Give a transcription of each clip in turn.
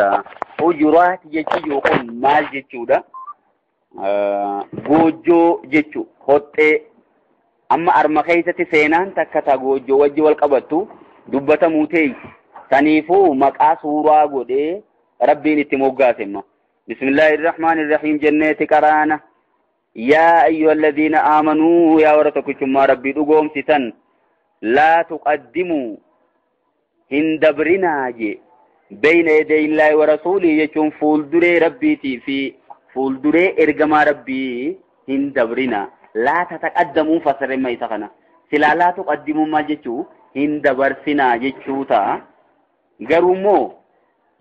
jechuudha. Hujuraat jechuun kun maal jechuudha? Goojjoo jechuu hoxxee amma arma keessatti seenaan takka ta goojjoo wajji wal qabattu dubbatamuu ta'e saniifuu maqaa suuraa godhee rabbiin itti moggaasemma. Bismillahir rahmanir rahim jenneeti qaraana yaa ayyuhalladhiina aamanuu yaa warra tokkichummaa rabbii dhugoomsitan laa tuqaddimuu hin dabrinaa je bayna yaday illaahi wa rasuulii jechuun fuulduree rabbiitii fi fuulduree ergamaa rabbii hin dabrina laa tataqaddamuu fasarrema isa kana silaa laa tuqaddimuu maal jechuu hin dabarsinaa jechuu ta'a garuummoo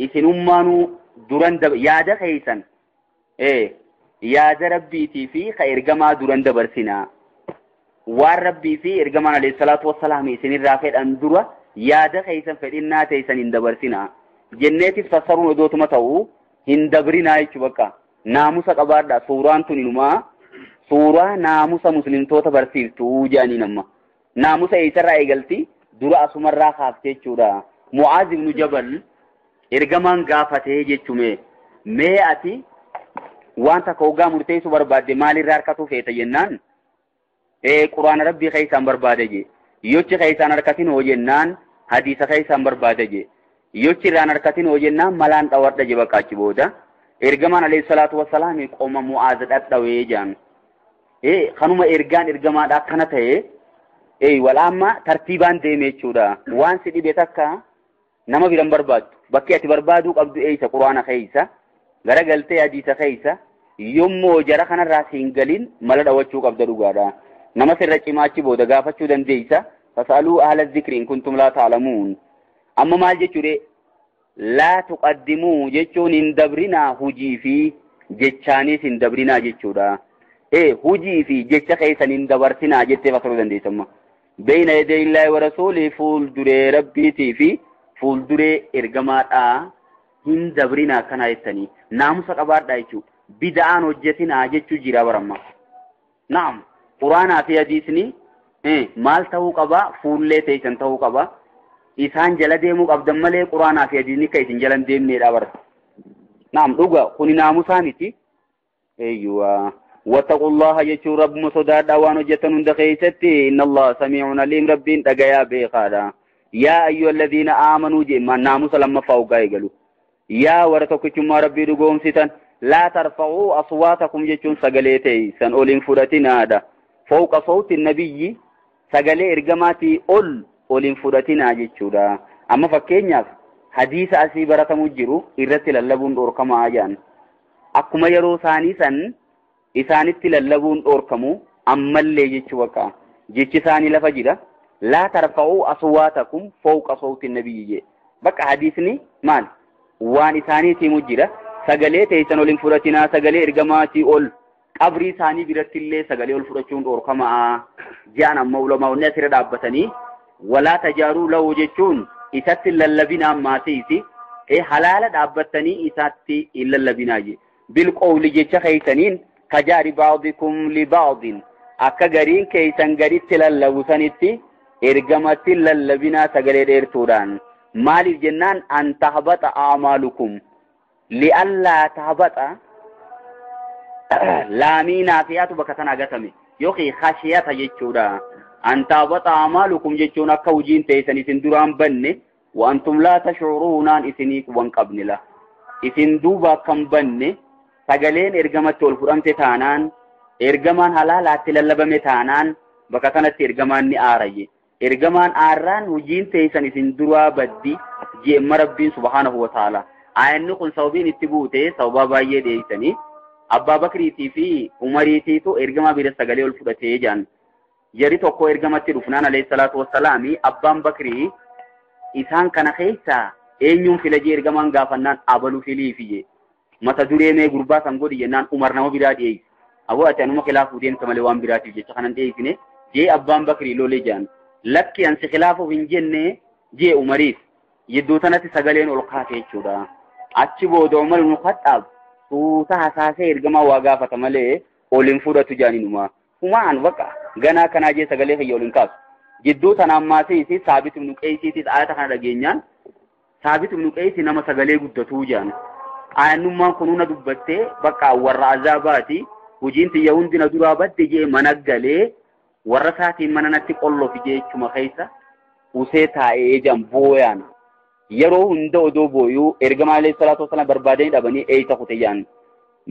isinummaanuu duran yaada keessan yaada rabbiitii fi ka ergamaa duran dabarsinaa waan rabbii fi ergamaan alayhi salaatu wassalaam isinirraa fedhan dura yaada keessan fedhinnaa teessan hin dabarsinaa jenneetiif fassaruun odootuma ta'uu hin dabrinaa jechuu bakka naamusa qabaadha suuraan tun inumaa suuraa naamusa muslimtoota barsiiftuu jedhanii nama naamusa eessarraa eegalti dura asumarraa kaaftee jechuudha. Mu'aaz ibnu Jabal ergamaan gaafatee jechuume mee ati waan takka hoggaa murteessuu barbaadde maalirraa harkatu feeta jennaan quraana rabbii keessaan barbaade je yochi keessaan harkatin hoo jennaan hadiisa keessaan barbaade je yochi irraan harkatin hoo jennaan malaan dhawadha je bakka achi booda ergamaan alayhi salaatu wassalaam qoma Mu'aaz dhadhawee jaan kanuma ergaan ergamaadha akkana ta'e walaamma tartiibaan deeme jechuudha waan si dhibe takka nama biran barbaadu bakki ati barbaaduu qabdu eeysa quraana keeysa garagaltee hadiisa keeysa yommoo jara kanarraa siin galin mala dhawachuu qabda dhugaadha nama sirra cimaachi booda gaafachuu dandeeysa fasaluu ahla dhikri in kuntum laa ta'lamuun amma maal jechuudha laa tuqaddimuu jechuun hin dabrinaa hujii fi jechaanis hin dabrinaa jechuudha hujii fi jecha keessan hin dabarsinaa jettee fasaruu dandeessamma bayna yaday illaahi wa rasuulii fuulduree rabbiitii fi fuulduree ergamaadhaa hin dabrinaa kana jettanii naamusa qabaadhaa jechuudha bida'aan hojjetinaa jechuu jira baramma naam quraanaa fi hadiisni maal ta'uu qaba fuullee teessan ta'uu qaba isaan jala deemuu qabdan malee quraanaa fi hadiisni ka isin jalan deemneedha bara naam dhuga kuni naamusaa miti eeyyuwaa wattaqullaha jechuun rabbuma sodaadhaa waan hojjetan hunda keessatti inna allaha samiicun aliim rabbiin dhagayaa beekaadha yaa ayyuhalladhiina aamanuu je'man naamusa lammaffaa hoggaa eegalu yaa warra tokkichummaa rabbii dhugoomsitan laa tarfa'uu aswaatakum jechuun sagalee teessan ol hin fudhatinaadha fawqa sawti nabiyyi sagalee ergamaatii ol hin fudhatinaa jechuudha amma fakkeenyaaf hadiisa asii baratamuu jiru irratti lallabuun dhorkamaa jaan akkuma yeroo isaanii san isaanitti lallabuun dhorkamu ammallee jechuu bakka jechi isaanii lafa jira laa tarfa'uu aswaatakum fawqa sawti nabiyyi je bakka hadiisni maal waan isaaniitiimu jira sagalee teessan ol hin fudhatinaa sagalee ergamaatii ol qabrii isaanii birattillee sagalee ol fudhachuun dhorkamaa jedhan amma ulamaa'onni asirra dhaabbatanii walaa tajaaruu lahu jechuun isatti lallabinaan maasiisi halaala dhaabbattanii isaatti hin lallabinaa je bilqowli jecha keeysaniin kajaari ba'dikum li ba'din akka gariin keeysan garitti lallabu sanitti ergamatti lallabinaa sagalee dheertuudhaan maaliif jennaan an tahbata a'maalukum li'allaa tahbata laamii naafiyaatu bakka sana agatame yookiin khashiyata jechuudha an tahbata a'maalukum jechuun akka hojiin teessan isin duraan banne وأنتم لا تشعرون إثني وانقبن له إثن دوبا كم بني سجلين إرجمت والفرام تانان إرجمان حلالات للبم تانان بكتنة إرجمان نآري إرجمان آران وجين تيسن إثن دروا بدي جي مربين سبحانه وتعالى عين نقول صوبين اتبوته صوبا بايه ديسني أبا بكري تي عمري تي تو إرجما بير سجلي والفرام جان جري توكو إرجمت رفنان عليه الصلاة والسلام أبا بكري isaan kana keessa eenyuun fila jee ergamaan gaafannaan abaluu filii fiye mata duree mee gurbaa san godhi jennaan Umar nama biraa dhiyeessi aboo ati anuma khilaafu deemta malee waan biraatiif jecha kanan dhiyeessine jee abbaan Bakrii lolee jaan lakki ansi khilaafuuf hin jenne jee Umariif yidduu sanatti sagaleen ol kaate jechuudha achi booda Umar ibn Khattaab tuuta hasaasee ergamaa waa gaafata malee ol hin fudhatu jaaninuma humaan bakka ganaa kanaa jee sagalee fayya ol hin kaasu jidduu tanaan maasii Saabit ibn Qeysii ayata kana dhageenyaan Saabit ibn Qays nama sagalee guddatu jaan ayanummaan kununa dubbattee bakka warra azaabaati hojiin tiyya hundina duraa badde jee managgalee warra saatiin mana natti qollofi jeechuma keessa usee taa'ee jaan booyaan yeroo hunda odoo booyuu ergamaa alayhi salaatu wasallam barbaadanii dhabanii eeyta kutayaan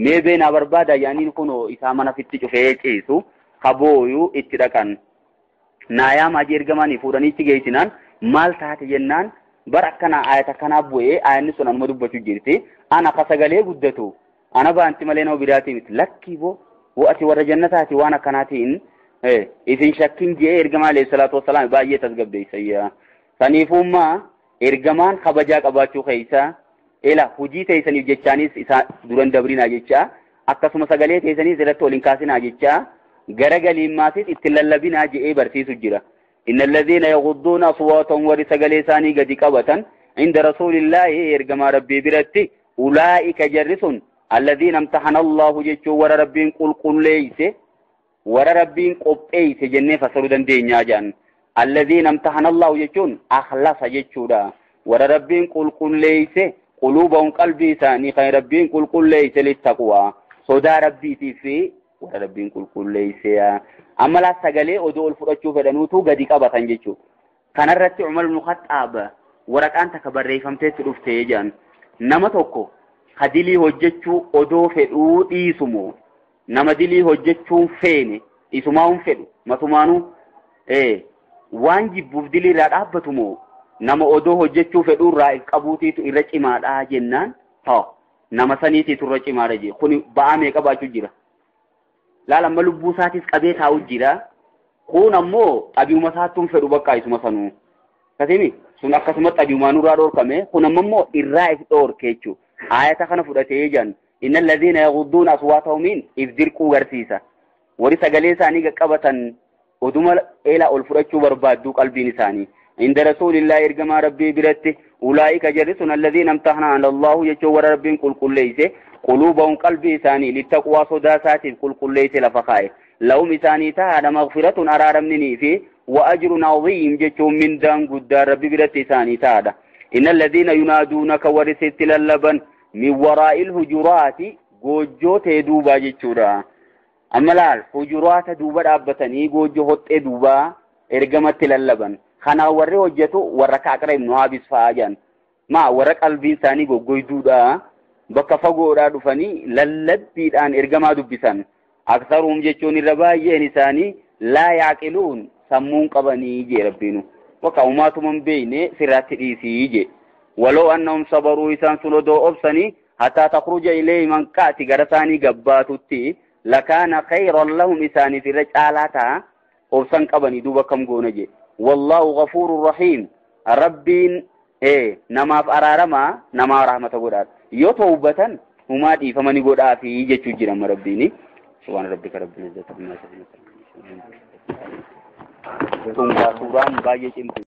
mee beena barbaada yaaniin kunoo isaa mana fitti cufee ciisu kabooyuu itti dhaqan naayaa maajii ergamaanii fuudhanii itti geessinaan maal taate jennaan bara akkana ayata kana bu'ee ayanni sun anuma dubbachuu jirti ana kasagalee guddatu ana baanti malee nama biraati miti lakki bo wa'ati warra jannataati waan akkanaatiin isin shakkin jee ergamaa alayhi salaatu wassalaam baay'ee tasgabbeessayya saniifummaa ergamaan kabajaa qabaachuu keessa ila hujii teessaniif jechaanis isa duran dabrinaa jecha akkasuma sagalee teessaniis irratti waliin kaasinaa jecha garagaliin maasis itti lallabinaa je'ee barsiisu jira. إن الذين يغضون أصواتهم ورسجل لساني قد قبتا عند رسول الله يرجم ربي برتي أولئك جرسون الذين امتحن الله جتشو ور ربين قل ليس ور ربين قبئيس جنة فسردا دينيا جان الذين امتحن الله جتشون أخلص جتشو دا ور ربين قل ليس قلوبهم قلبي ثاني خير ربين قل ليس للتقوى صدا ربي في ور ربين قل ليس أما لا سجلي أدول فرشوا فدنوتو قدي قبضان جيشو كان الرتي عمر بن الخطاب ورقان تكبري فمتت رفتي جان نما توكو خديلي هجتشو أدو فدو إيسمو نما ديلي هجتشو فيني إيسماهم فدو ما ثمانو وانجي بفديلي رابطمو نما أدو هجتشو فدو رائف قبوتي تو إرج إماد جنان نما سنيتي ترج إماد جي خوني بآمي قباتو جيرا لا لما لبو ساتيس قبيت هاو جيرا خون أمو أبيو مساتهم فدو بقا يسو مسانو كتيمي سن أكسمت أبيو مانو رادور كمي خون أمو إرائف دور كيچو آية خانا فرأتي جان إن الذين يغضون أصواتهم من إفدركو غرسيسا ورسا قليسا نيقا قبطا ودوما إلا الفرأتشو بربادو قلبي نساني عند رسول الله إرقما ربي برته أولئك جرسون الذين امتحنا على الله يجو ور ربين قل ليس قلوبهم قلبي ثاني للتقوى صداسات قل ليس لفخائه لهم ثاني تهدى مغفرة أرارم نيفي وأجر عظيم جتو من دان قد ربي برته ثاني تهدى إن الذين ينادونك ورست للبن من وراء الهجرات قوجو تدوبا جتورا أما لال هجرات دوبا رابطني قوجو هت دوبا إرقمت للبن خنا ورّي وجهتو ورّك أقرب نوابس فاجان ما ورّك قلبي ثاني قوي دودا بكفاقو رادو فني للبيد آن إرقما دبسان أكثرهم جتشون الربايين ثاني لا يعقلون سمون قبني يجي ربينو وكاومات من بيني سرات ريسي يجي ولو أنهم صبروا إسان سلودو أبسني حتى تخرج إليه من كاتي غرساني قباتوتي لكان خيرا لهم إساني في رجالاتا أبسان قبني دوبا كم قونجي والله غفور رحيم ربين نما أرارما نما رحمة قدات يو توبة هما دي فمن قد في يجي جرم ربيني سبحان ربك رب العزة عما يصفون